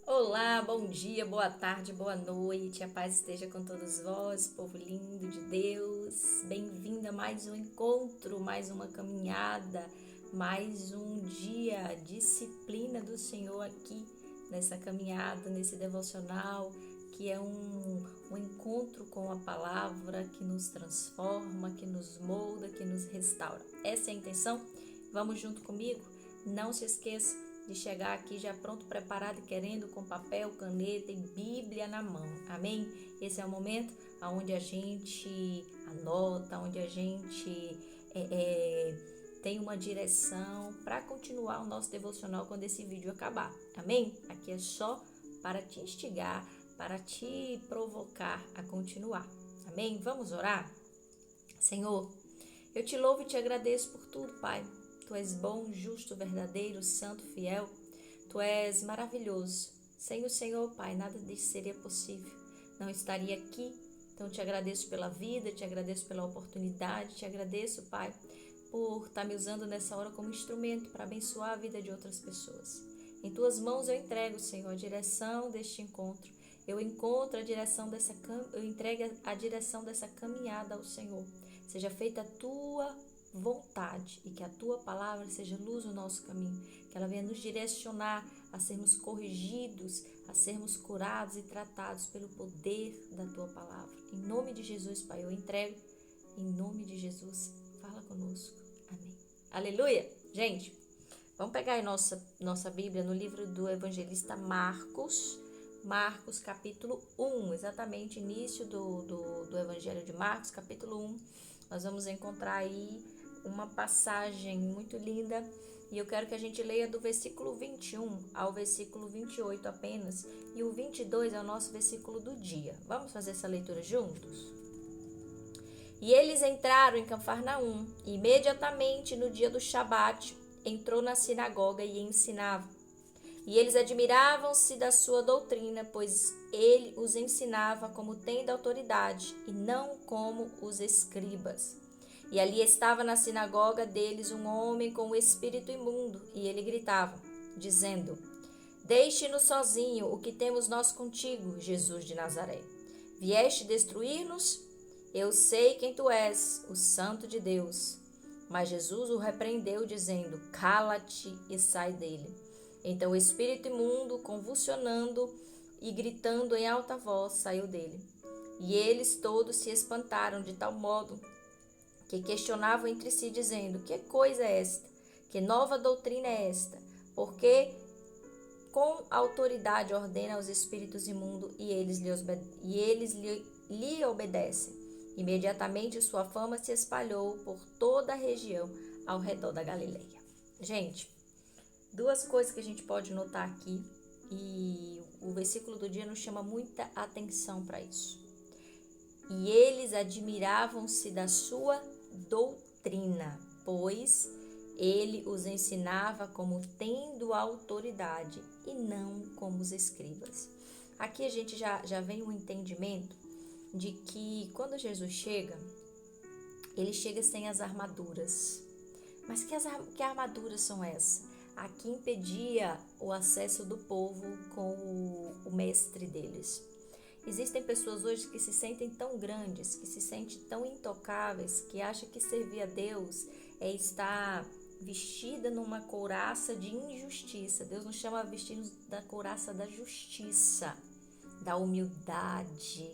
Olá, bom dia, boa tarde, boa noite. A paz esteja com todos vós, povo lindo de Deus. Bem-vindo a mais um encontro, mais uma caminhada, mais um dia, disciplina do Senhor aqui nessa caminhada, nesse devocional, que é um encontro com a palavra que nos transforma, que nos molda, que nos restaura. Essa é a intenção? Vamos junto comigo? Não se esqueça de chegar aqui já pronto, preparado e querendo, com papel, caneta e Bíblia na mão. Amém? Esse é o momento onde a gente anota, onde a gente tem uma direção para continuar o nosso devocional quando esse vídeo acabar. Amém? Aqui é só para te instigar, para te provocar a continuar. Amém? Vamos orar? Senhor, eu te louvo e te agradeço por tudo, Pai. Tu és bom, justo, verdadeiro, santo, fiel. Tu és maravilhoso. Sem o Senhor, Pai, nada disso seria possível. Não estaria aqui. Então, te agradeço pela vida, te agradeço pela oportunidade, te agradeço, Pai, por estar me usando nessa hora como instrumento para abençoar a vida de outras pessoas. Em tuas mãos eu entrego, Senhor, a direção deste encontro. Eu entrego a direção dessa caminhada ao Senhor. Seja feita a tua vontade e que a tua palavra seja luz no nosso caminho, que ela venha nos direcionar a sermos corrigidos, a sermos curados e tratados pelo poder da tua palavra. Em nome de Jesus, Pai, eu entrego. Em nome de Jesus, fala conosco. Amém. Aleluia! Gente, vamos pegar aí nossa Bíblia no livro do evangelista Marcos capítulo 1, exatamente início do Evangelho de Marcos, capítulo 1. Nós vamos encontrar aí uma passagem muito linda e eu quero que a gente leia do versículo 21 ao versículo 28 apenas, e o 22 é o nosso versículo do dia. Vamos fazer essa leitura juntos? E eles entraram em Cafarnaum, e imediatamente no dia do Shabat entrou na sinagoga e ensinava. E eles admiravam-se da sua doutrina, pois ele os ensinava como tendo autoridade, e não como os escribas. E ali estava na sinagoga deles um homem com o espírito imundo, e ele gritava, dizendo: Deixe-nos sozinho, o que temos nós contigo, Jesus de Nazaré? Vieste destruir-nos? Eu sei quem tu és, o Santo de Deus. Mas Jesus o repreendeu, dizendo: Cala-te e sai dele. Então o espírito imundo, convulsionando e gritando em alta voz, saiu dele. E eles todos se espantaram de tal modo que questionavam entre si, dizendo: Que coisa é esta? Que nova doutrina é esta? Porque com autoridade ordena aos espíritos imundos e eles lhe obedecem. Imediatamente sua fama se espalhou por toda a região ao redor da Galileia. Gente, duas coisas que a gente pode notar aqui, e o versículo do dia nos chama muita atenção para isso. E eles admiravam-se da sua doutrina, pois ele os ensinava como tendo autoridade e não como os escribas. Aqui a gente já vem um entendimento de que quando Jesus chega, ele chega sem as armaduras. Mas que armaduras são essas? Aqui impedia o acesso do povo com o mestre deles. Existem pessoas hoje que se sentem tão grandes, que se sentem tão intocáveis, que acham que servir a Deus é estar vestida numa couraça de injustiça. Deus nos chama a vestir da couraça da justiça, da humildade.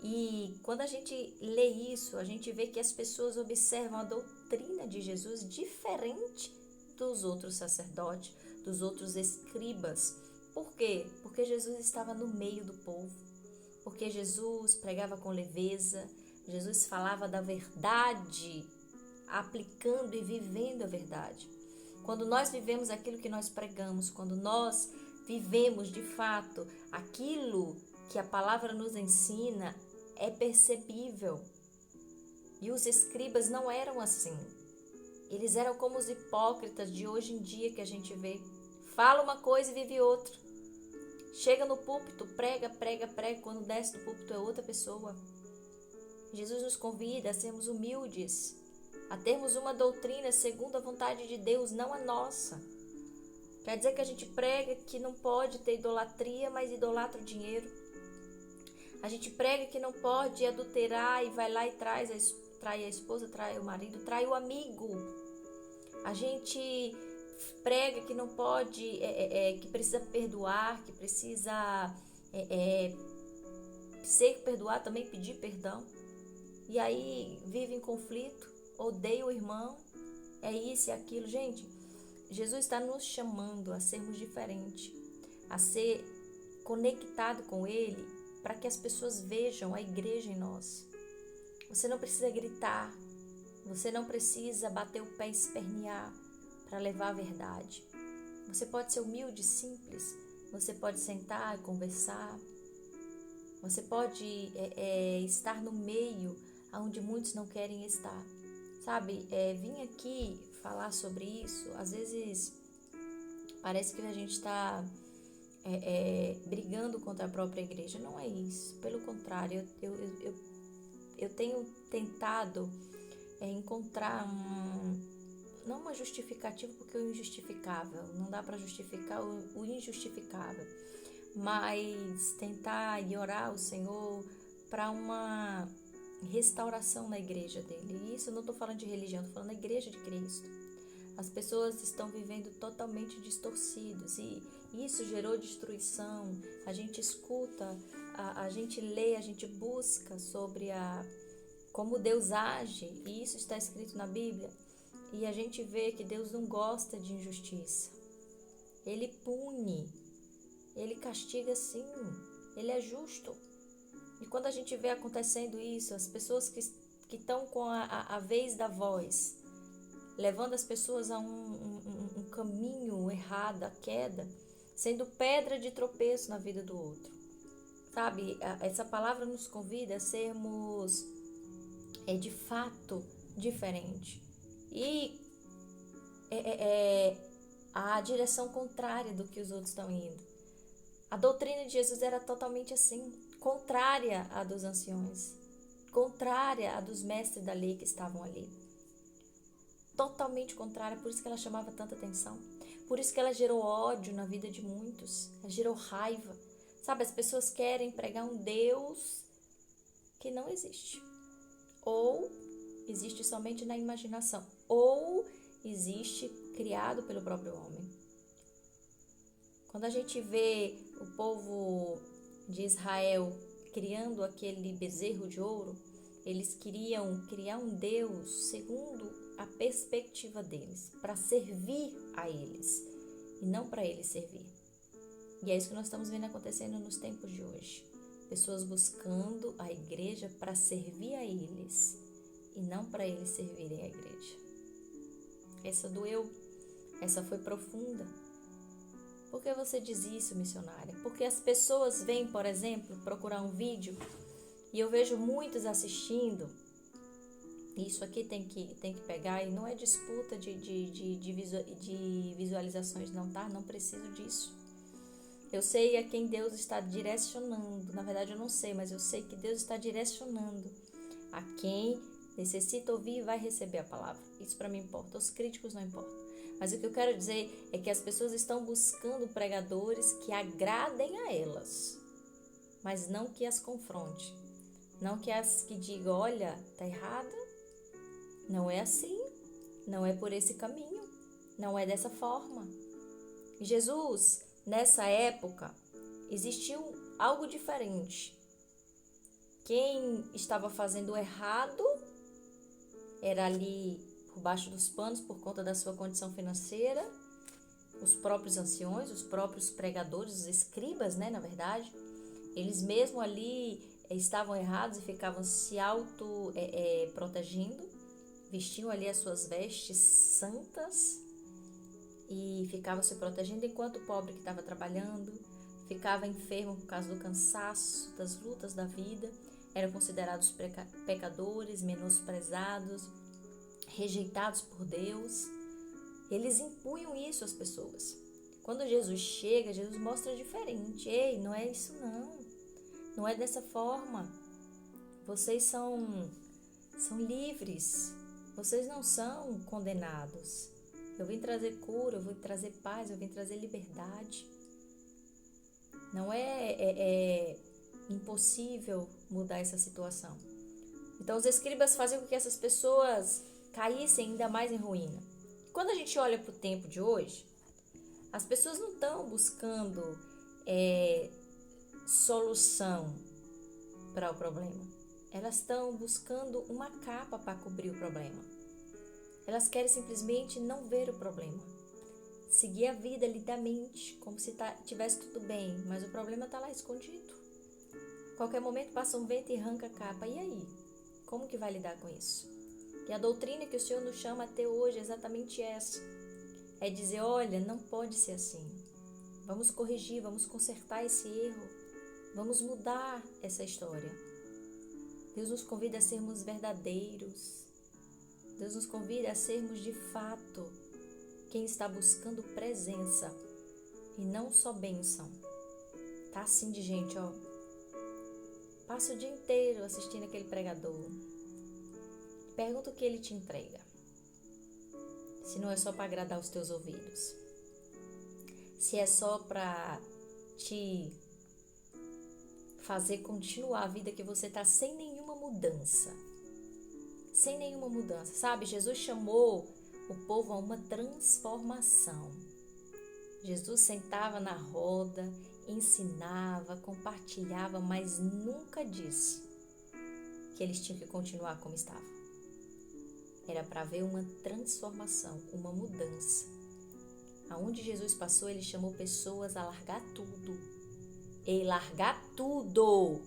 E quando a gente lê isso, a gente vê que as pessoas observam a doutrina de Jesus diferente dos outros sacerdotes, dos outros escribas. Por quê? Porque Jesus estava no meio do povo, porque Jesus pregava com leveza, Jesus falava da verdade, aplicando e vivendo a verdade. Quando nós vivemos aquilo que nós pregamos, quando nós vivemos de fato aquilo que a palavra nos ensina, é percebível. E os escribas não eram assim. Eles eram como os hipócritas de hoje em dia que a gente vê. Fala uma coisa e vive outra. Chega no púlpito, prega, quando desce do púlpito é outra pessoa. Jesus nos convida a sermos humildes, a termos uma doutrina segundo a vontade de Deus, não a nossa. Quer dizer que a gente prega que não pode ter idolatria, mas idolatra o dinheiro. A gente prega que não pode adulterar e vai lá e trai a esposa, trai o marido, trai o amigo. A gente prega que não pode, que precisa perdoar, que precisa ser perdoado, também pedir perdão. E aí vive em conflito, odeia o irmão, é isso e aquilo. Gente, Jesus está nos chamando a sermos diferentes, a ser conectado com Ele, para que as pessoas vejam a igreja em nós. Você não precisa gritar, você não precisa bater o pé e espernear para levar a verdade. Você pode ser humilde, simples, você pode sentar e conversar, você pode estar no meio onde muitos não querem estar. Sabe, vim aqui falar sobre isso, às vezes parece que a gente está brigando contra a própria igreja. Não é isso, pelo contrário, eu tenho tentado encontrar não uma justificativa, porque o injustificável, não dá para justificar o injustificável, mas tentar e orar ao Senhor para uma restauração na igreja dele. E isso eu não estou falando de religião, estou falando da igreja de Cristo. As pessoas estão vivendo totalmente distorcidos e isso gerou destruição. A gente escuta, a gente lê, a gente busca sobre como Deus age, e isso está escrito na Bíblia, e a gente vê que Deus não gosta de injustiça. Ele pune, Ele castiga sim, Ele é justo. E quando a gente vê acontecendo isso, as pessoas que estão com a vez da voz, levando as pessoas a um caminho errado, a queda, sendo pedra de tropeço na vida do outro. Sabe, essa palavra nos convida a sermos de fato diferente. E a direção contrária do que os outros estão indo. A doutrina de Jesus era totalmente assim, contrária à dos anciões, contrária à dos mestres da lei que estavam ali. Totalmente contrária, por isso que ela chamava tanta atenção. Por isso que ela gerou ódio na vida de muitos, ela gerou raiva. Sabe, as pessoas querem pregar um Deus que não existe. Ou existe somente na imaginação, ou existe criado pelo próprio homem. Quando a gente vê o povo de Israel criando aquele bezerro de ouro, eles queriam criar um Deus segundo a perspectiva deles, para servir a eles e não para eles servir. E é isso que nós estamos vendo acontecendo nos tempos de hoje. Pessoas buscando a igreja para servir a eles e não para eles servirem a igreja. Essa doeu, essa foi profunda. Por que você diz isso, missionária? Porque as pessoas vêm, por exemplo, procurar um vídeo e eu vejo muitos assistindo. Isso aqui tem que pegar, e não é disputa de visualizações não, tá? Não preciso disso. Eu sei a quem Deus está direcionando. Na verdade eu não sei, mas eu sei que Deus está direcionando a quem necessita ouvir e vai receber a palavra. Isso para mim importa, os críticos não importam. Mas o que eu quero dizer é que as pessoas estão buscando pregadores que agradem a elas, mas não que as confronte. Não que as que digam, olha, tá errada, não é assim, não é por esse caminho, não é dessa forma. Jesus, nessa época, existiu algo diferente. Quem estava fazendo errado era ali por baixo dos panos por conta da sua condição financeira, os próprios anciões, os próprios pregadores, os escribas, né, na verdade, eles mesmo ali estavam errados e ficavam se protegendo, vestiam ali as suas vestes santas e ficavam se protegendo, enquanto o pobre que estava trabalhando ficava enfermo por causa do cansaço, das lutas da vida, eram considerados pecadores, menosprezados, rejeitados por Deus. Eles impunham isso às pessoas. Quando Jesus chega, Jesus mostra diferente. Ei, não é isso não. Não é dessa forma. Vocês são livres. Vocês não são condenados. Eu vim trazer cura, eu vim trazer paz, eu vim trazer liberdade. Não é impossível mudar essa situação. Então os escribas faziam com que essas pessoas caíssem ainda mais em ruína. Quando a gente olha para o tempo de hoje, as pessoas não estão buscando solução para o problema. Elas estão buscando uma capa para cobrir o problema. Elas querem simplesmente não ver o problema. Seguir a vida lindamente, como se tivesse tudo bem, mas o problema está lá escondido. Qualquer momento passa um vento e arranca a capa. E aí? Como que vai lidar com isso? E a doutrina que o Senhor nos chama a ter hoje é exatamente essa. É dizer, olha, não pode ser assim. Vamos corrigir, vamos consertar esse erro. Vamos mudar essa história. Deus nos convida a sermos verdadeiros. Deus nos convida a sermos de fato quem está buscando presença e não só bênção. Tá assim de gente, ó. Passa o dia inteiro assistindo aquele pregador. Pergunta o que ele te entrega. Se não é só para agradar os teus ouvidos. Se é só para te fazer continuar a vida que você está sem nenhuma mudança. Sem nenhuma mudança, sabe? Jesus chamou o povo a uma transformação. Jesus sentava na roda, ensinava, compartilhava, mas nunca disse que eles tinham que continuar como estavam. Era para ver uma transformação, uma mudança. Aonde Jesus passou, ele chamou pessoas a largar tudo. E largar tudo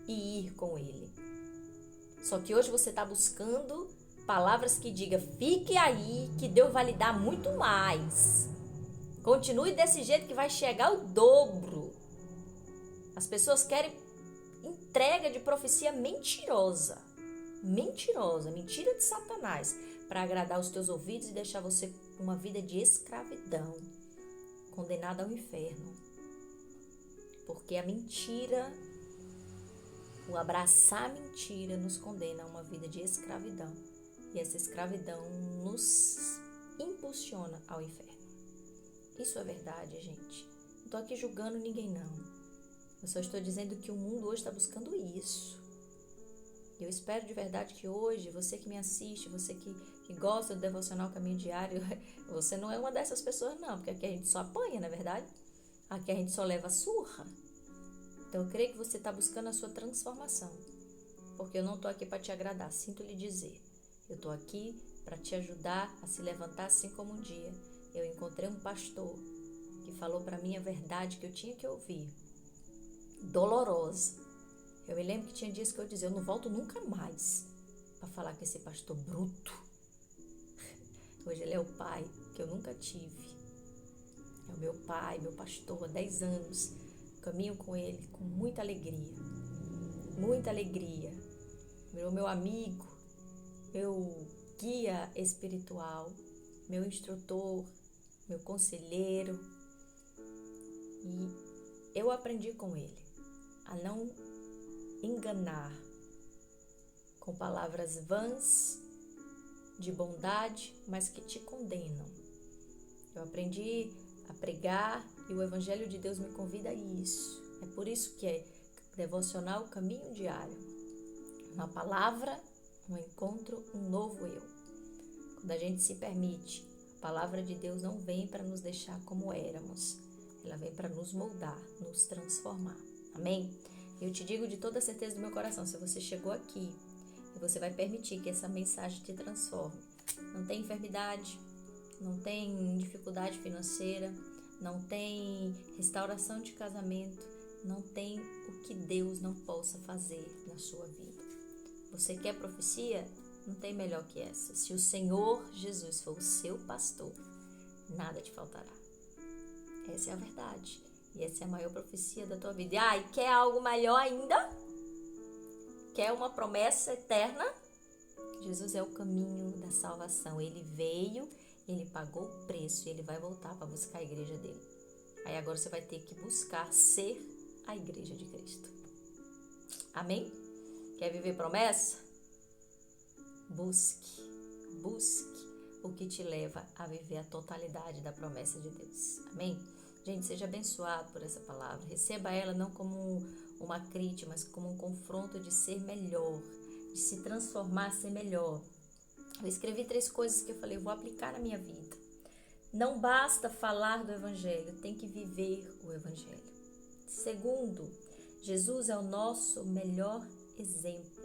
e ir com ele. Só que hoje você está buscando palavras que digam, fique aí, que Deus vai lhe dar muito mais. Continue desse jeito que vai chegar o dobro. As pessoas querem entrega de profecia mentirosa. Mentirosa, mentira de Satanás, para agradar os teus ouvidos e deixar você uma vida de escravidão, condenada ao inferno. Porque a mentira, o abraçar a mentira nos condena a uma vida de escravidão. E essa escravidão nos impulsiona ao inferno. Isso é verdade, gente. Não estou aqui julgando ninguém, não. Eu só estou dizendo que o mundo hoje está buscando isso. Eu espero de verdade que hoje, você que me assiste, você que gosta do Devocional Caminho Diário, você não é uma dessas pessoas, não. Porque aqui a gente só apanha, não é verdade? Aqui a gente só leva surra. Então eu creio que você está buscando a sua transformação. Porque eu não estou aqui para te agradar, sinto lhe dizer. Eu estou aqui para te ajudar a se levantar, assim como um dia eu encontrei um pastor que falou para mim a verdade que eu tinha que ouvir. Dolorosa. Eu me lembro que tinha dias que eu dizia, eu não volto nunca mais para falar com esse pastor bruto. Hoje ele é o pai que eu nunca tive. É o meu pai, meu pastor, há 10 anos. Caminho com ele com muita alegria. Muita alegria. Virou meu amigo, meu guia espiritual, meu instrutor, meu conselheiro. E eu aprendi com ele a não enganar com palavras vãs de bondade, mas que te condenam. Eu aprendi a pregar e o Evangelho de Deus me convida a isso. É por isso que é devocional Caminho Diário. Uma palavra, um encontro, um novo eu. Quando a gente se permite, a palavra de Deus não vem para nos deixar como éramos. Ela vem para nos moldar, nos transformar. Amém? Eu te digo de toda a certeza do meu coração, se você chegou aqui e você vai permitir que essa mensagem te transforme. Não tem enfermidade, não tem dificuldade financeira, não tem restauração de casamento, não tem o que Deus não possa fazer na sua vida. Você quer profecia? Não tem melhor que essa. Se o Senhor Jesus for o seu pastor, nada te faltará. Essa é a verdade. E essa é a maior profecia da tua vida. E quer algo melhor ainda? Quer uma promessa eterna? Jesus é o caminho da salvação. Ele veio, ele pagou o preço e ele vai voltar para buscar a igreja dele. Aí agora você vai ter que buscar ser a igreja de Cristo. Amém? Quer viver promessa? Busque. o que te leva a viver a totalidade da promessa de Deus. Amém? Gente, seja abençoado por essa palavra. Receba ela não como uma crítica, mas como um confronto de ser melhor, de se transformar, ser melhor. Eu escrevi 3 coisas que eu falei, eu vou aplicar na minha vida. Não basta falar do Evangelho, tem que viver o Evangelho. Segundo, Jesus é o nosso melhor exemplo.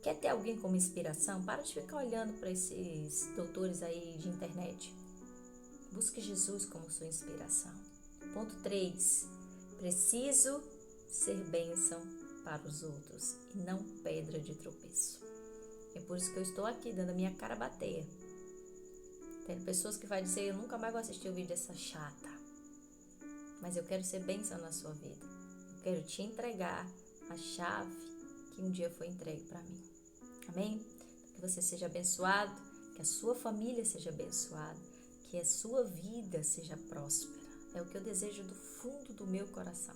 Quer ter alguém como inspiração? Para de ficar olhando para esses doutores aí de internet. Busque Jesus como sua inspiração. Ponto 3. Preciso ser bênção para os outros e não pedra de tropeço. É por isso que eu estou aqui, dando a minha cara a bater. Tem pessoas que vão dizer, eu nunca mais vou assistir o vídeo dessa chata. Mas eu quero ser bênção na sua vida. Eu quero te entregar a chave que um dia foi entregue para mim. Amém? Que você seja abençoado, que a sua família seja abençoada, que a sua vida seja próspera. É o que eu desejo do fundo do meu coração.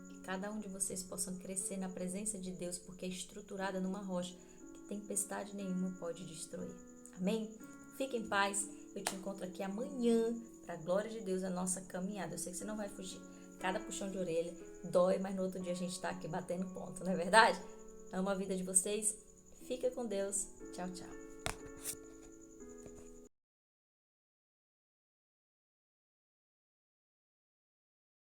Que cada um de vocês possam crescer na presença de Deus, porque é estruturada numa rocha que tempestade nenhuma pode destruir. Amém? Fique em paz. Eu te encontro aqui amanhã, para a glória de Deus, a nossa caminhada. Eu sei que você não vai fugir. Cada puxão de orelha dói, mas no outro dia a gente está aqui batendo ponto, não é verdade? Amo a vida de vocês. Fica com Deus. Tchau, tchau.